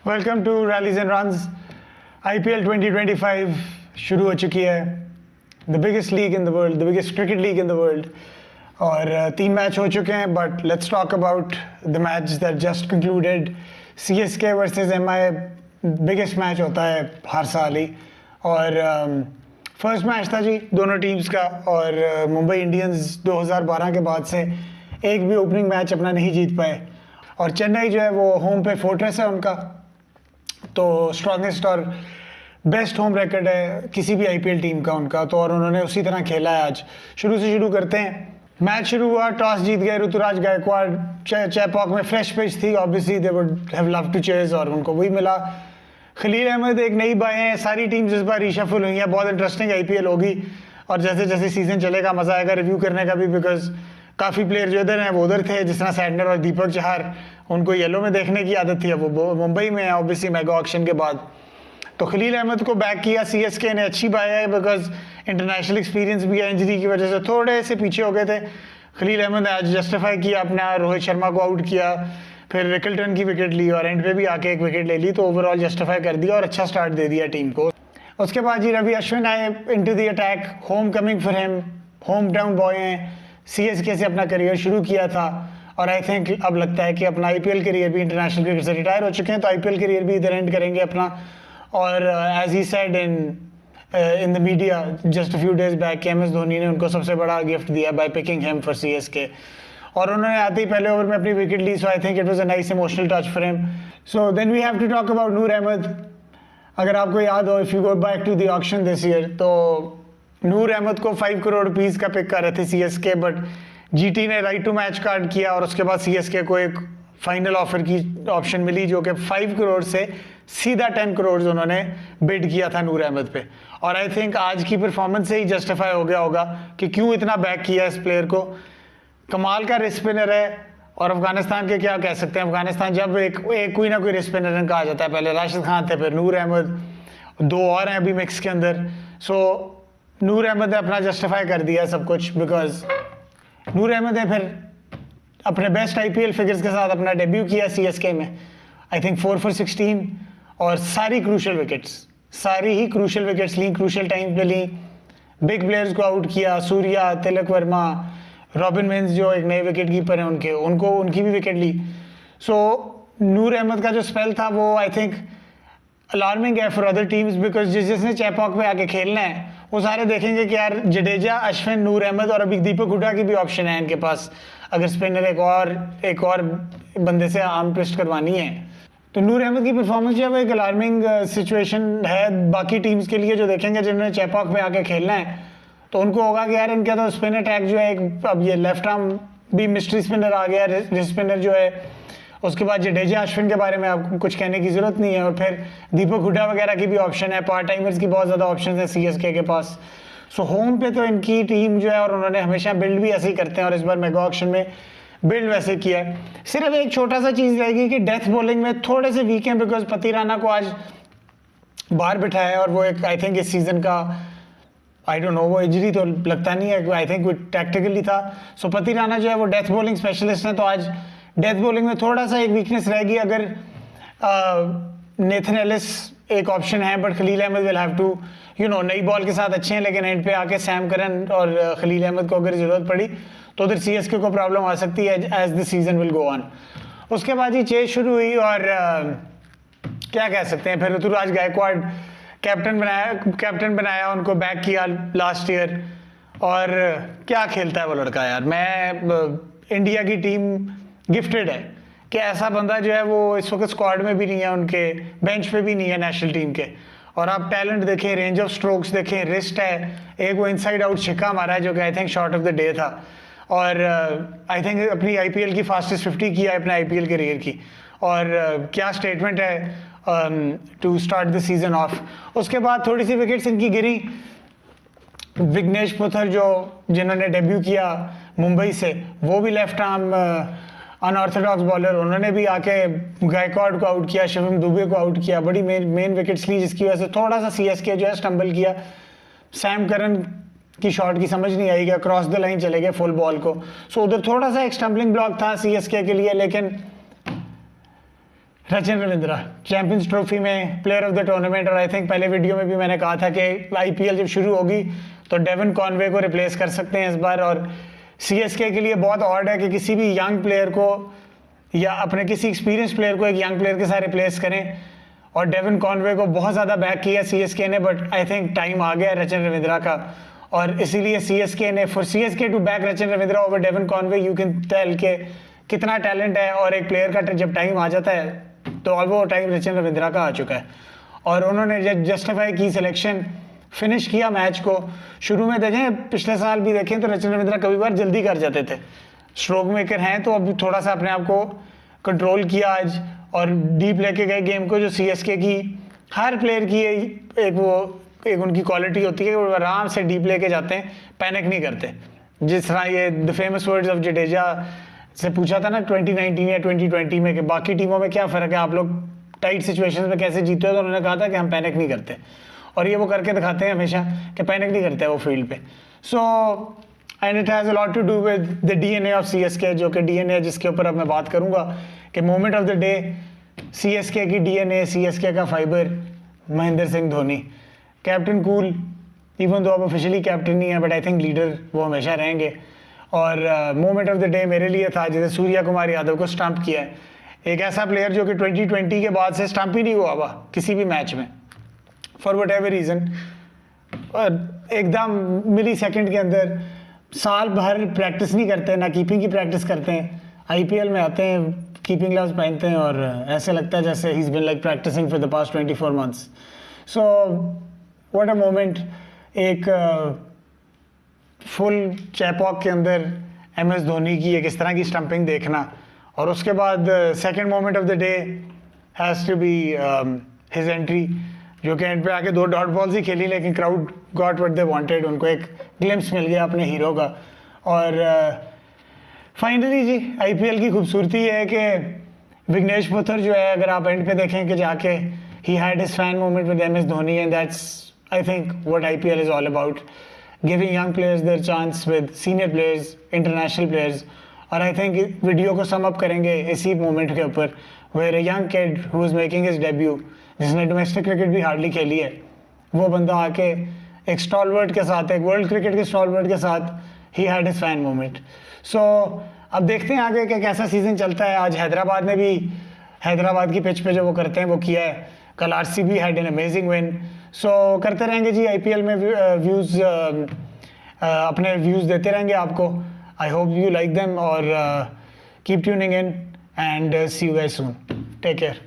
Welcome to rallies and runs. IPL 2025 शुरू हो चुकी है। The biggest league in the world, the biggest cricket league in the world. और 3 match हो चुके हैं, but let's talk about the match that just concluded. CSK versus MI biggest match होता है हर साल ही। और फर्स्ट मैच था जी दोनों टीम्स का। और मुंबई इंडियंस 2012 के बाद से एक भी ओपनिंग मैच अपना नहीं जीत पाए। और चेन्नई जो है वो होम पे फोर्ट्रेस है उनका, तो स्ट्रॉन्गेस्ट और बेस्ट होम रिकॉर्ड है किसी भी IPL टीम का उनका। तो और उन्होंने उसी तरह खेला है। आज शुरू करते हैं। मैच शुरू हुआ, टॉस जीत गए ऋतुराज गायकवाड़। चेपॉक में फ्रेश पिच थी, obviously they would have love to chase, और उनको वही मिला। खलील अहमद एक नई बाएं हैं। सारी टीम्स इस बार रिशफल हुई हैं। बहुत इंटरेस्टिंग IPL होगी, और जैसे जैसे सीजन चलेगा मज़ा आएगा रिव्यू करने का भी, बिकॉज काफ़ी प्लेयर जो इधर हैं वो उधर थे। जिस तरह सैडनर और दीपक चहर, उनको येलो में देखने की आदत थी, अब वो मुंबई में है ऑब्वियसली मेगा ऑक्शन के बाद। तो खलील अहमद को बैक किया CSK ने। अच्छी बात है बिकॉज इंटरनेशनल एक्सपीरियंस भी है, इंजरी की वजह से थोड़े से पीछे हो गए थे। खलील अहमद ने आज जस्टिफाई किया अपना, रोहित शर्मा को आउट किया, फिर रिकल्टन की विकेट ली और एंड पे भी आके एक विकेट ले ली। तो ओवरऑल जस्टिफाई कर दिया और अच्छा स्टार्ट दे दिया टीम को। उसके बाद जी रवि अश्विन आए into the attack. Home coming for him, home town boy हैं। CSK से अपना करियर शुरू किया था, और आई थिंक अब लगता है कि अपना IPL करियर भी, इंटरनेशनल क्रिकेट से रिटायर हो चुके हैं तो IPL करियर भी इधर एंड करेंगे अपना। और as he said in the media just few days back कि MS धोनी ने उनको सबसे बड़ा गिफ्ट दिया by picking him for CSK। और उन्होंने आते ही पहले ओवर में अपनी विकेट ली। So I think it was a nice emotional touch for him. So then we have to talk about Noor Ahmad. अगर आपको याद हो, if you go back to the auction this year, तो नूर अहमद को 5 करोड़ रुपीस का पिक कर रहे थे CSK, बट GT ने राइट टू मैच कार्ड किया, और उसके बाद CSK को एक फाइनल ऑफर की ऑप्शन मिली जो कि 5 करोड़ से सीधा 10 करोड़ उन्होंने बिड किया था नूर अहमद पे। और आई थिंक आज की परफॉर्मेंस से ही जस्टिफाई हो गया होगा कि क्यों इतना बैक किया इस प्लेयर को। कमाल का रिस्ट स्पिनर है, और अफगानिस्तान के क्या कह सकते हैं। अफगानिस्तान जब एक कोई ना कोई रिस्ट स्पिनर कहा जाता है, पहले राशिद खान थे, फिर नूर अहमद, 2 और हैं अभी मिक्स के अंदर। सो नूर अहमद ने अपना जस्टिफाई कर दिया सब कुछ, बिकॉज नूर अहमद ने फिर अपने बेस्ट IPL फिगर्स के साथ अपना डेब्यू किया CSK में। आई थिंक 4 for 16, और सारी ही क्रूशल विकेट्स ली, क्रूशल टाइम पे ली। बिग प्लेयर्स को आउट किया, सूर्या, तिलक वर्मा, रॉबिन विंस जो एक नए विकेट कीपर हैं उनकी भी विकेट ली। सो नूर अहमद का जो स्पेल था वो आई थिंक अलार्मिंग है फॉर अदर टीम्स, बिकॉज जिसने चेपॉक पे आके खेलना है वो सारे देखेंगे कि यार जडेजा, अश्विन, नूर अहमद और अभी दीपक हुडा की भी ऑप्शन है इनके पास, अगर स्पिनर एक और बंदे से आर्म ट्विस्ट करवानी है। तो नूर अहमद की परफॉर्मेंस जो है वो एक अलार्मिंग सिचुएशन है बाकी टीम्स के लिए, जो देखेंगे जिन्होंने चेपॉक पे आके खेलना है तो उनको होगा कि यार इनका तो स्पिन अटैक जो है एक, अब ये लेफ्ट आर्म भी मिस्ट्री स्पिनर आ गया, रिस्ट स्पिनर जो है। उसके बाद जडेजा, अश्विन के बारे में आपको कुछ कहने की जरूरत नहीं है, और फिर दीपक हुडा वगैरह की भी ऑप्शन है, पार्ट टाइमर्स की बहुत ज़्यादा ऑप्शन है CSK के पास। सो होम पे तो इनकी टीम जो है, और उन्होंने हमेशा बिल्ड भी ऐसे ही करते हैं, और इस बार मेगा ऑक्शन में बिल्ड वैसे किया है। सिर्फ एक छोटा सा चीज़ रहेगी कि डेथ बॉलिंग में थोड़े से वीक हैं, बिकॉज पति राणा को आज बाहर बिठाया है, और वो एक आई थिंक इस सीज़न का आई डोंट नो, वो इंजरी तो लगता नहीं है, आई थिंक वो टैक्टिकली था। सो पति राणा जो है वो डेथ बॉलिंग स्पेशलिस्ट हैं, तो आज डेथ बॉलिंग में थोड़ा सा एक वीकनेस रहेगी। अगर नेथन एलिस एक ऑप्शन है, but Khaleel Ahmed will have to नई बॉल के साथ अच्छे हैं, लेकिन एंड पे आके सैम करन और खलील अहमद को अगर ज़रूरत पड़ी तो उधर CSK को प्रॉब्लम आ सकती है as the season will go on. उसके बाद ही चेज शुरू हुई, और क्या कह सकते हैं, फिर ऋतुराज गायकवाड़ कैप्टन बनाया, उनको बैक किया लास्ट ईयर। और क्या खेलता है वो लड़का यार। मैं इंडिया की टीम गिफ्टेड है कि ऐसा बंदा जो है वो इस वक्त स्क्वाड में भी नहीं है, उनके बेंच पे भी नहीं है नेशनल टीम के। और आप टैलेंट देखें, रेंज ऑफ स्ट्रोक्स देखें, रिस्ट है, एक वो इनसाइड आउट छिक्का मारा है जो कि I think shot of the day था, और आई थिंक अपनी IPL की फास्टेस्ट 50 किया है अपने IPL करियर की। और क्या स्टेटमेंट है to start the season off. उसके बाद थोड़ी सी विकेट्स इनकी गिरी। विघ्नेश पुथर जिन्होंने डेब्यू किया मुंबई से, वो भी लेफ्ट आर्म अनऑर्थोडॉक्स बॉलर, उन्होंने भी आके गायकवाड़ को आउट किया, शिवम दुबे को आउट किया, बड़ी मेन विकेट्स ली, जिसकी वजह से थोड़ा सा CSK जो है स्टम्बल किया। सैम करन की शॉट की समझ नहीं आई, क्रॉस द लाइन चले गए फुल बॉल को। सो उधर थोड़ा सा एक स्टम्बलिंग ब्लॉक था CSK के लिए, लेकिन रचिन रविंद्रा चैंपियंस ट्रॉफी में प्लेयर ऑफ द टूर्नामेंट, और आई थिंक पहले वीडियो में भी मैंने कहा था कि आईपीएल जब शुरू होगी तो डेविन कॉनवे को रिप्लेस कर सकते हैं इस बार। और सीएसके के लिए बहुत ऑड है कि किसी भी यंग प्लेयर को या अपने किसी एक्सपीरियंस प्लेयर को एक यंग प्लेयर के साथ रिप्लेस करें, और डेविन कॉनवे को बहुत ज़्यादा बैक किया सीएसके ने, बट आई थिंक टाइम आ गया रचिन रविंद्रा का, और इसीलिए सीएसके ने for CSK to back Rachin Ravindra over Devon Conway, you can tell के कितना टैलेंट है। और एक प्लेयर का जब टाइम आ जाता है तो अब वो टाइम रचिन रविंद्रा का आ चुका है, और उन्होंने जस्टिफाई की सिलेक्शन, फिनिश किया मैच को। शुरू में देखें, पिछले साल भी देखें तो रचिन रविंद्रा कभी बार जल्दी कर जाते थे, स्ट्रोक मेकर हैं तो अब थोड़ा सा अपने आप को कंट्रोल किया आज, और डीप लेके गए गेम को, जो सीएसके की हर प्लेयर की एक उनकी क्वालिटी होती है, वो आराम से डीप लेके जाते हैं, पैनिक नहीं करते। जिस तरह ये the famous words of Jadeja से पूछा था ना 2019 या 2020 में कि बाकी टीमों में क्या फ़र्क है, आप लोग टाइट सिचुएशंस में कैसे जीते हो, तो उन्होंने कहा था कि हम पैनिक नहीं करते, और ये वो करके दिखाते हैं हमेशा कि पैनिक नहीं करते वो फील्ड पे। So and it has a lot to do with the DNA of CSK, जो कि डीएनए जिसके ऊपर अब मैं बात करूँगा कि moment of the day CSK की डीएनए, सीएसके का fibre Mahendra Singh Dhoni, captain cool, even though अब ऑफिशियली कैप्टन नहीं है, बट आई थिंक लीडर वो हमेशा रहेंगे। और मोमेंट ऑफ द डे मेरे लिए था जैसे सूर्या कुमार यादव को स्टंप किया है, एक ऐसा प्लेयर जो कि 2020 के बाद से स्टंप ही नहीं हुआ हुआ किसी भी मैच में फॉर वट एवर रीज़न, और एकदम मिली सेकेंड के अंदर, साल भर प्रैक्टिस नहीं करते, ना कीपिंग की प्रैक्टिस करते हैं, आईपीएल में आते हैं, कीपिंग ग्लव्स पहनते हैं, और ऐसे लगता है जैसे he is been like practicing for the past 24 months. So what a moment, एक फुल चैपॉक के अंदर एमएस धोनी की एक इस तरह की स्टंपिंग देखना, और उसके बाद second moment of the day has to be his entry, जो कि एंड पे आके 2 डॉट बॉल्स ही खेली, लेकिन crowd got what they wanted, उनको एक ग्लिम्स मिल गया अपने हीरो का। और फाइनली जी आईपीएल की खूबसूरती है कि विघ्नेश पुथर जो है, अगर आप एंड पे देखें कि जाके he had his fan moment with MS Dhoni, and that's I think what IPL is all about, giving young players their chance with senior players, international players. और आई थिंक वीडियो को सम अप करेंगे इसी moment के ऊपर, where a young kid who is making his debut, जिसने domestic cricket भी hardly खेली है, वो बंदा आके एक स्टॉलवर्ड के साथ, एक वर्ल्ड क्रिकेट के स्टॉलवर्ड के साथ ही had his fan moment. So अब देखते हैं आगे कि कैसा सीज़न चलता है। आज हैदराबाद ने भी हैदराबाद की पिच पे जो वो करते हैं वो किया है, कल RCB had an amazing win. So करते रहेंगे जी आईपीएल में व्यूज़, अपने व्यूज़ देते रहेंगे आपको। I hope you like them, और keep tuning in and see you guys soon, take care.